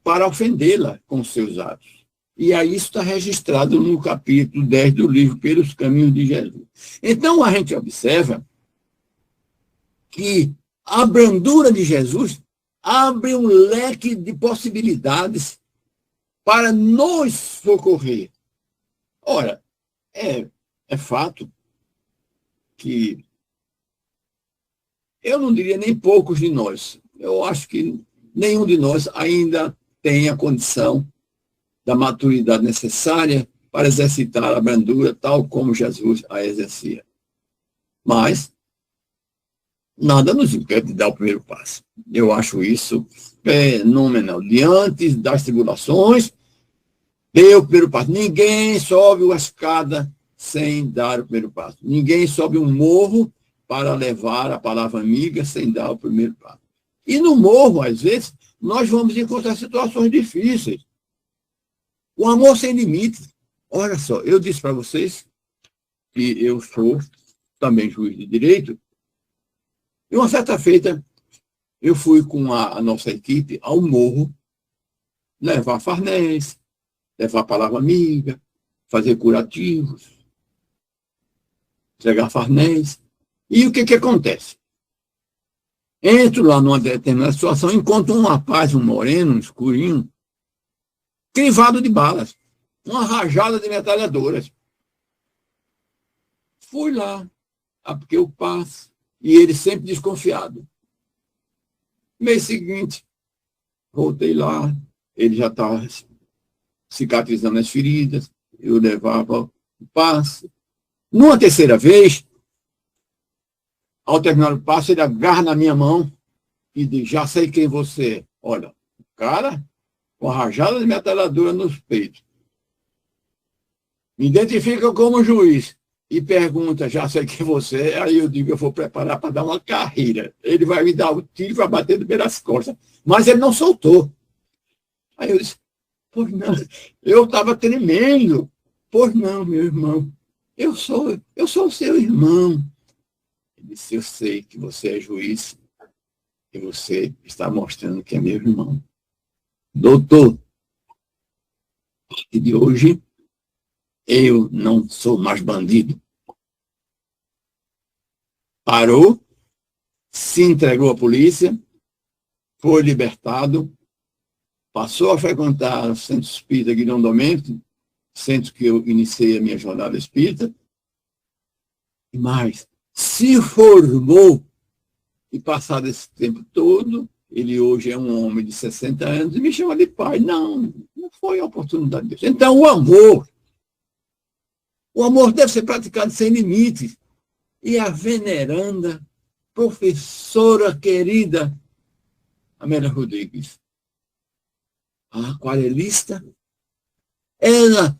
para ofendê-la com seus atos. E aí isso está registrado no capítulo 10 do livro Pelos Caminhos de Jesus. Então, a gente observa que a brandura de Jesus abre um leque de possibilidades para nos socorrer. Ora, é fato que eu não diria nem poucos de nós. Eu acho que nenhum de nós ainda tem a condição da maturidade necessária para exercitar a brandura tal como Jesus a exercia. Mas nada nos impede de dar o primeiro passo. Eu acho isso fenomenal. Diante das tribulações, dê o primeiro passo. Ninguém sobe a escada sem dar o primeiro passo. Ninguém sobe um morro para levar a palavra amiga sem dar o primeiro passo. E no morro, às vezes, nós vamos encontrar situações difíceis. O amor sem limites. Olha só, eu disse para vocês que eu sou também juiz de direito. E uma certa feita, eu fui com a nossa equipe ao morro, levar farnés, levar a palavra amiga, fazer curativos, entregar farnés. E o que acontece? Entro lá numa determinada situação, encontro um rapaz, um moreno, um escurinho, crivado de balas, uma rajada de metralhadoras. Fui lá, porque eu passo, e ele sempre desconfiado. Mês seguinte, voltei lá, ele já estava cicatrizando as feridas, eu levava o passe. Numa terceira vez, ao terminar o passe, ele agarra na minha mão e diz, já sei quem você é. Olha, o cara com a rajada de metralhadora nos peitos. Me identifica como juiz e pergunta, já sei quem você é, aí eu digo, eu vou preparar para dar uma carreira. Ele vai me dar o tiro, vai bater no meio das costas. Mas ele não soltou. Aí eu disse, pois não, eu estava tremendo. Pois não, meu irmão, eu sou o seu irmão. Ele disse, eu sei que você é juiz e você está mostrando que é meu irmão. Doutor, a partir de hoje, eu não sou mais bandido. Parou, se entregou à polícia, foi libertado, passou a frequentar o Centro Espírita Guilherme Domênico, centro que eu iniciei a minha jornada espírita, e mais, se formou, e passado esse tempo todo, ele hoje é um homem de 60 anos e me chama de pai. Não foi a oportunidade dele. Então, o amor deve ser praticado sem limites. E a veneranda professora querida Amélia Rodrigues, a aquarelista, ela,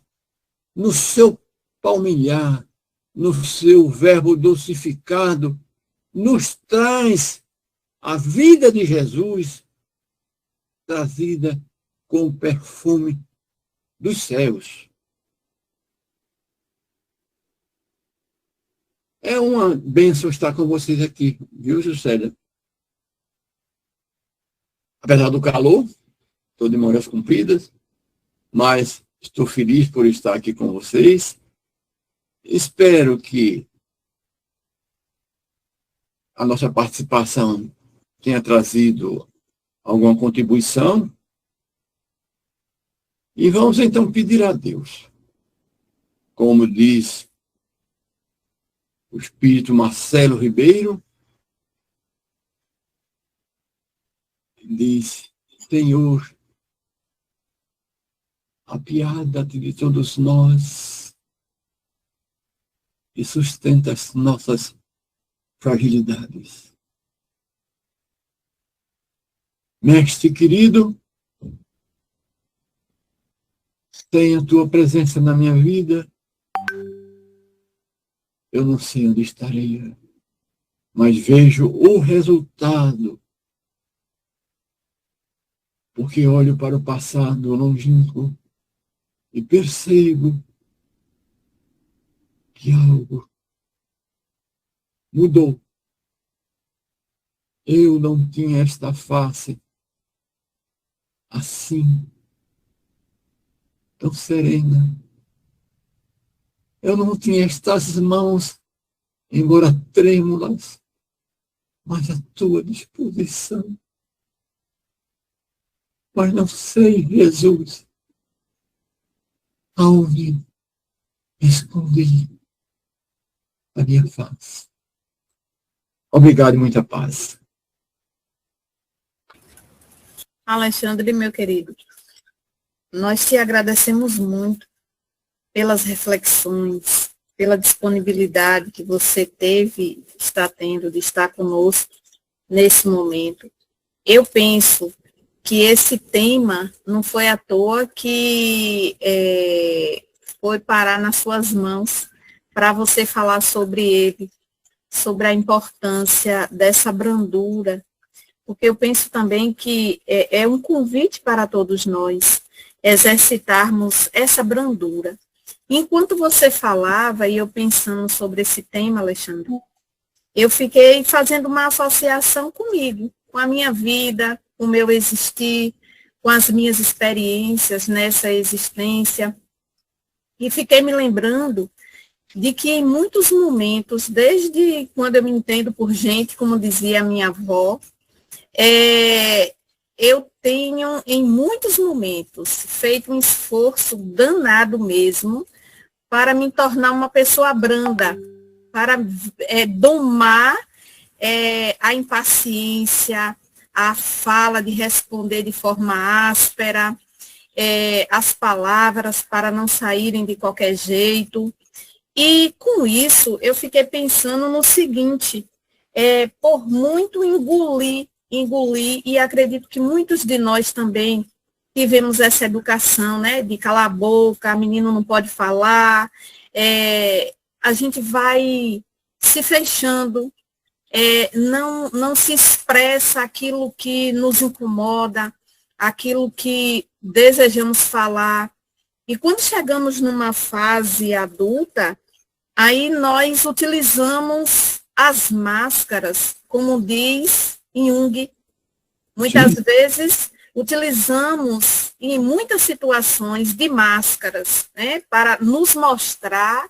no seu palmilhar, no seu verbo dulcificado, nos traz a vida de Jesus trazida com o perfume dos céus. É uma bênção estar com vocês aqui, viu, Juscelia? Apesar do calor, estou de mangas compridas, mas estou feliz por estar aqui com vocês. Espero que a nossa participação tenha trazido alguma contribuição. E vamos então pedir a Deus, como diz o espírito Marcelo Ribeiro, diz: Senhor, apiada-te de todos nós e sustenta as nossas fragilidades. Mestre querido, sem a tua presença na minha vida, eu não sei onde estaria, mas vejo o resultado, porque olho para o passado longínquo e percebo que algo mudou. Eu não tinha esta face assim, tão serena. Eu não tinha estas mãos, embora trêmulas, mas à tua disposição. Mas não sei, Jesus, aonde escondi a minha face. Obrigado e muita paz. Alexandre, meu querido, nós te agradecemos muito pelas reflexões, pela disponibilidade que você teve, está tendo de estar conosco nesse momento. Eu penso que esse tema não foi à toa que foi parar nas suas mãos para você falar sobre ele, sobre a importância dessa brandura, porque eu penso também que é um convite para todos nós exercitarmos essa brandura. Enquanto você falava, e eu pensando sobre esse tema, Alexandre, eu fiquei fazendo uma associação comigo, com a minha vida, com o meu existir, com as minhas experiências nessa existência, e fiquei me lembrando de que em muitos momentos, desde quando eu me entendo por gente, como dizia a minha avó, eu tenho, em muitos momentos, feito um esforço danado mesmo para me tornar uma pessoa branda, para domar a impaciência, a fala de responder de forma áspera, as palavras para não saírem de qualquer jeito. E com isso, eu fiquei pensando no seguinte, por muito engolir, e acredito que muitos de nós também tivemos essa educação, né, de calar a boca, menino não pode falar, a gente vai se fechando, não se expressa aquilo que nos incomoda, aquilo que desejamos falar. E quando chegamos numa fase adulta, aí nós utilizamos as máscaras, como diz Jung. Muitas vezes utilizamos, em muitas situações, de máscaras, né, para nos mostrar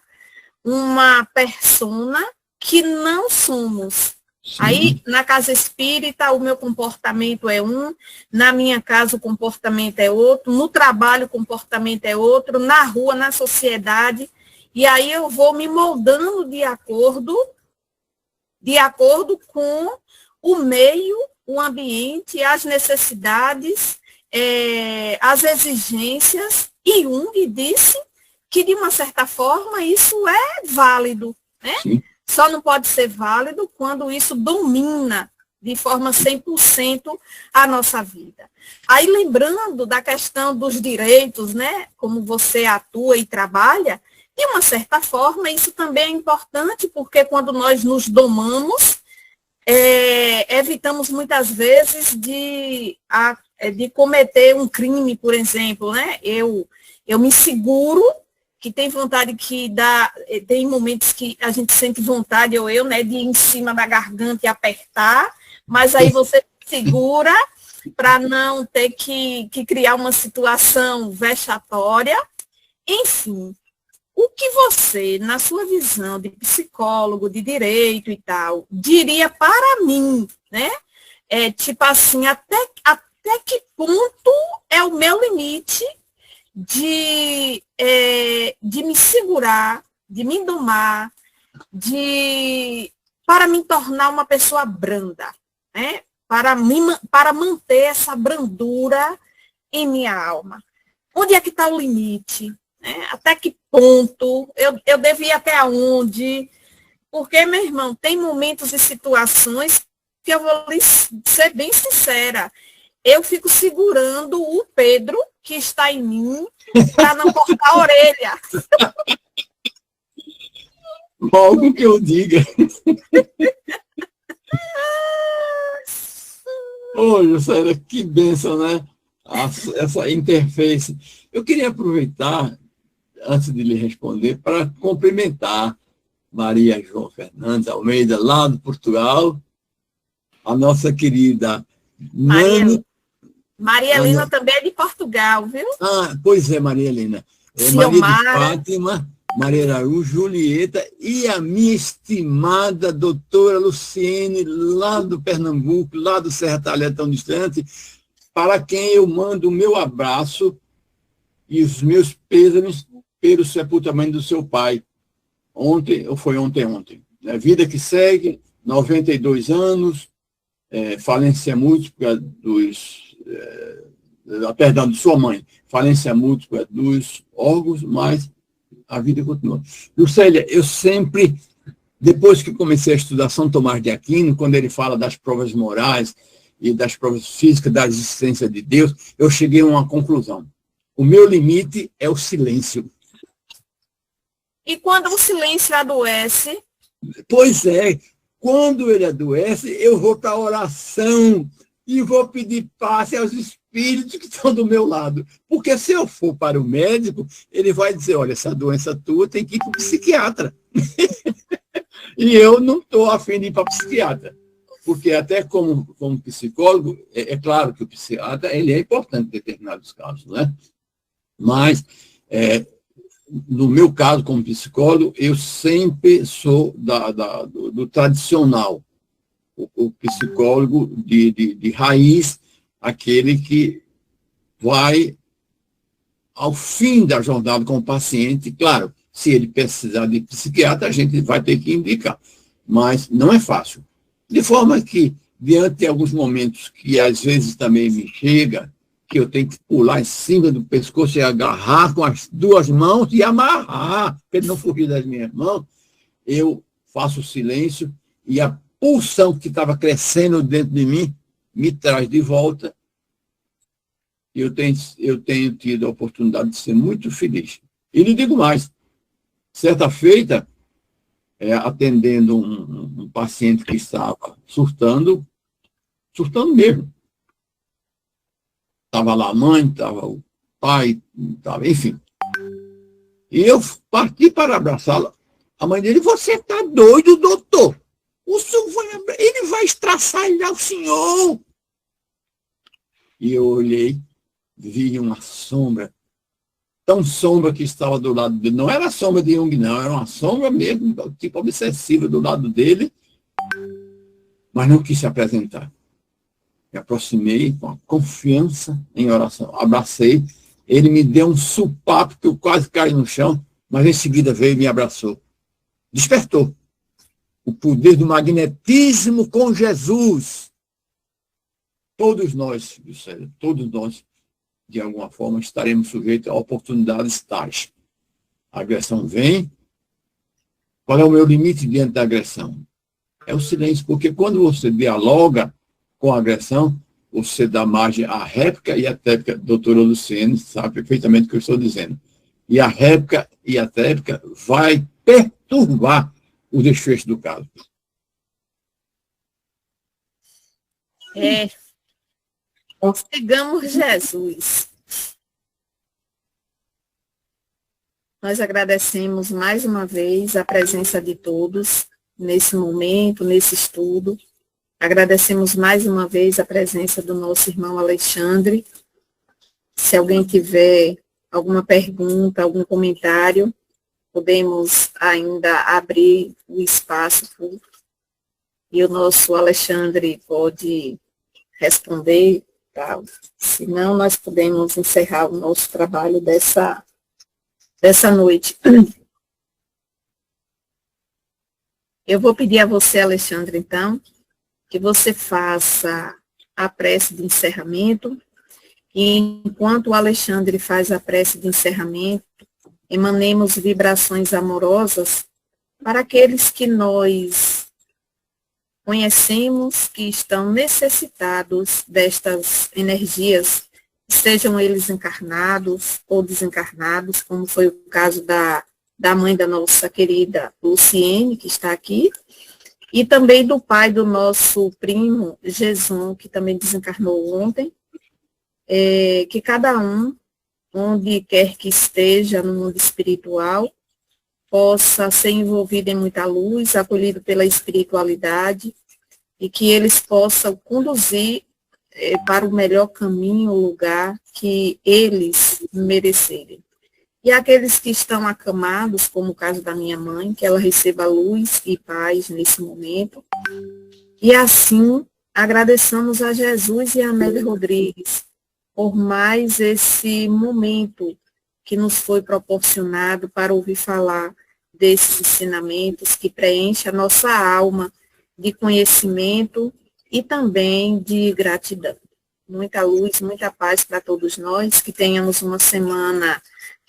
uma persona que não somos. Sim. Aí, na casa espírita, o meu comportamento é um, na minha casa o comportamento é outro, no trabalho o comportamento é outro, na rua, na sociedade, e aí eu vou me moldando de acordo com o meio, o ambiente, as necessidades, as exigências, e Jung disse que, de uma certa forma, isso é válido, né? Sim. Só não pode ser válido quando isso domina de forma 100% a nossa vida. Aí, lembrando da questão dos direitos, né, como você atua e trabalha, de uma certa forma, isso também é importante, porque quando nós nos domamos, evitamos muitas vezes de cometer um crime, por exemplo, né? Eu me seguro que tem vontade que dá, tem momentos que a gente sente vontade, ou eu, né, de ir em cima da garganta e apertar, mas aí você segura para não ter que criar uma situação vexatória. Enfim, o que você, na sua visão de psicólogo, de direito e tal, diria para mim, né? Tipo assim, até que ponto é o meu limite de me segurar, de me domar, para me tornar uma pessoa branda, né? Para manter essa brandura em minha alma. Onde é que está o limite? Né? Até que ponto? Eu devo ir até onde? Porque, meu irmão, tem momentos e situações que eu vou lhe ser bem sincera. Eu fico segurando o Pedro, que está em mim, para não cortar a orelha. Logo que eu diga. Ô, Juscelia, que bênção, né? Essa interface. Eu queria aproveitar, antes de lhe responder, para cumprimentar Maria João Fernandes Almeida, lá de Portugal, a nossa querida Nani. Maria Helena também é de Portugal, viu? Pois é, Maria Helena. Maria de Fátima, Maria Araújo, Julieta e a minha estimada doutora Luciene, lá do Pernambuco, lá do Serra Talhada, tão distante, para quem eu mando o meu abraço e os meus pêsames pelo sepultamento do seu pai. Ontem, ou foi ontem. A vida que segue, 92 anos, falência múltipla perdão, de sua mãe, falência múltipla dos órgãos, mas a vida continua. Juscelia, eu sempre, depois que comecei a estudar São Tomás de Aquino, quando ele fala das provas morais e das provas físicas, da existência de Deus, eu cheguei a uma conclusão. O meu limite é o silêncio. E quando o silêncio adoece? Pois é, quando ele adoece, eu vou para a oração e vou pedir passe aos espíritos que estão do meu lado. Porque se eu for para o médico, ele vai dizer, olha, essa doença tua tem que ir para o psiquiatra. E eu não estou a fim de ir para o psiquiatra. Porque até como psicólogo, é claro que o psiquiatra ele é importante em determinados casos, né? Mas, no meu caso, como psicólogo, eu sempre sou do tradicional. O psicólogo de raiz, aquele que vai ao fim da jornada com o paciente. Claro, se ele precisar de psiquiatra, a gente vai ter que indicar. Mas não é fácil. De forma que, diante de alguns momentos que às vezes também me chega, que eu tenho que pular em cima do pescoço e agarrar com as duas mãos e amarrar, para ele não fugir das minhas mãos, eu faço silêncio e a pulsão que estava crescendo dentro de mim me traz de volta. Eu tenho tido a oportunidade de ser muito feliz. E lhe digo mais, certa feita, atendendo um paciente que estava surtando mesmo. Estava lá a mãe, estava o pai, enfim. E eu parti para abraçá-la. A mãe dele, você está doido, doutor? O senhor ele vai estraçalhar o senhor. E eu olhei, vi uma sombra, tão sombra que estava do lado dele. Não era a sombra de Jung, não, era uma sombra mesmo, tipo obsessiva do lado dele, mas não quis se apresentar. Me aproximei com confiança em oração, abracei, ele me deu um supapo que eu quase caí no chão, mas em seguida veio e me abraçou. Despertou o poder do magnetismo com Jesus. Todos nós, de alguma forma, estaremos sujeitos a oportunidades tais. A agressão vem. Qual é o meu limite diante da agressão? É o silêncio, porque quando você dialoga com a agressão, você dá margem à réplica e à tréplica. Doutora Luciene sabe perfeitamente o que eu estou dizendo. E a réplica e a tréplica vai perturbar o desfecho do caso. Sigamos Jesus. Nós agradecemos mais uma vez a presença de todos nesse momento, nesse estudo. Agradecemos mais uma vez a presença do nosso irmão Alexandre. Se alguém tiver alguma pergunta, algum comentário, podemos ainda abrir o espaço e o nosso Alexandre pode responder, tá? Senão nós podemos encerrar o nosso trabalho dessa noite. Eu vou pedir a você, Alexandre, então, que você faça a prece de encerramento, e enquanto o Alexandre faz a prece de encerramento, emanemos vibrações amorosas para aqueles que nós conhecemos que estão necessitados destas energias, sejam eles encarnados ou desencarnados, como foi o caso da mãe da nossa querida Luciene, que está aqui, e também do pai do nosso primo, Jesus, que também desencarnou ontem, que cada um, onde quer que esteja no mundo espiritual, possa ser envolvido em muita luz, acolhido pela espiritualidade, e que eles possam conduzir para o melhor caminho, o lugar que eles merecerem. E aqueles que estão acamados, como o caso da minha mãe, que ela receba luz e paz nesse momento. E assim, agradeçamos a Jesus e a Amélia Rodrigues por mais esse momento que nos foi proporcionado para ouvir falar desses ensinamentos que preenchem a nossa alma de conhecimento e também de gratidão. Muita luz, muita paz para todos nós, que tenhamos uma semana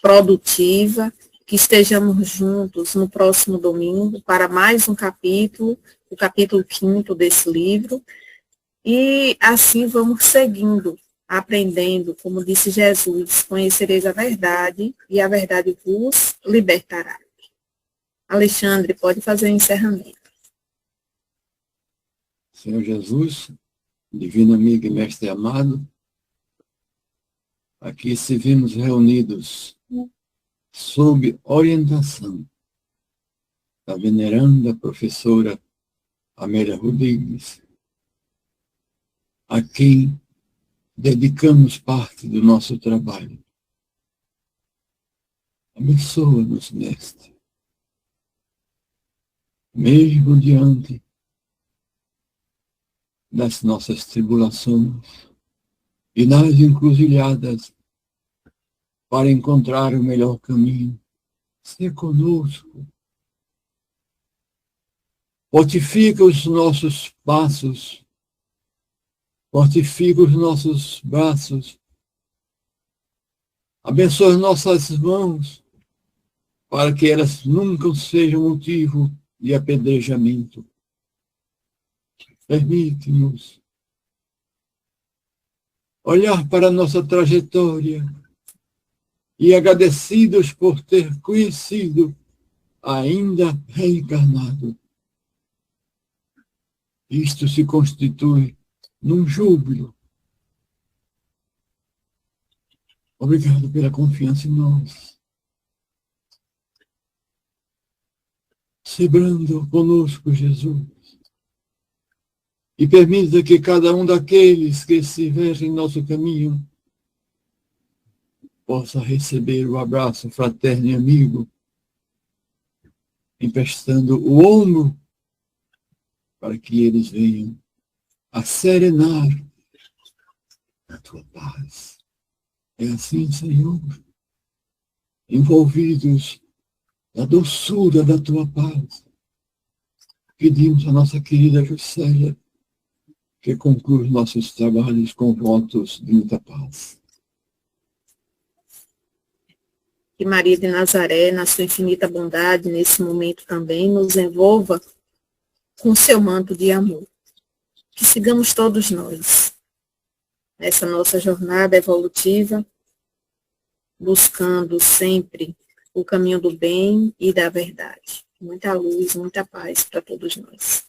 produtiva, que estejamos juntos no próximo domingo para mais um capítulo, o capítulo 5º desse livro, e assim vamos seguindo, aprendendo, como disse Jesus, conhecereis a verdade e a verdade vos libertará. Alexandre, pode fazer o encerramento. Senhor Jesus, divino amigo e mestre amado, aqui se vimos reunidos sob orientação da veneranda professora Amélia Rodrigues, a quem dedicamos parte do nosso trabalho. Abençoa-nos, mestre. Mesmo diante das nossas tribulações e nas encruzilhadas para encontrar o melhor caminho, ser conosco. Fortifica os nossos passos, fortifica os nossos braços, abençoa as nossas mãos, para que elas nunca sejam motivo de apedrejamento. Permite-nos olhar para a nossa trajetória e, agradecidos por ter conhecido, ainda reencarnado. Isto se constitui num júbilo. Obrigado pela confiança em nós. Sebrando conosco, Jesus. E permita que cada um daqueles que estiver em nosso caminho possa receber o abraço fraterno e amigo, emprestando o ombro para que eles venham a serenar a tua paz. É assim, Senhor, envolvidos na doçura da tua paz, pedimos à nossa querida Juscelia que conclua os nossos trabalhos com votos de muita paz. Que Maria de Nazaré, na sua infinita bondade, nesse momento também, nos envolva com seu manto de amor. Que sigamos todos nós nessa nossa jornada evolutiva, buscando sempre o caminho do bem e da verdade. Muita luz, muita paz para todos nós.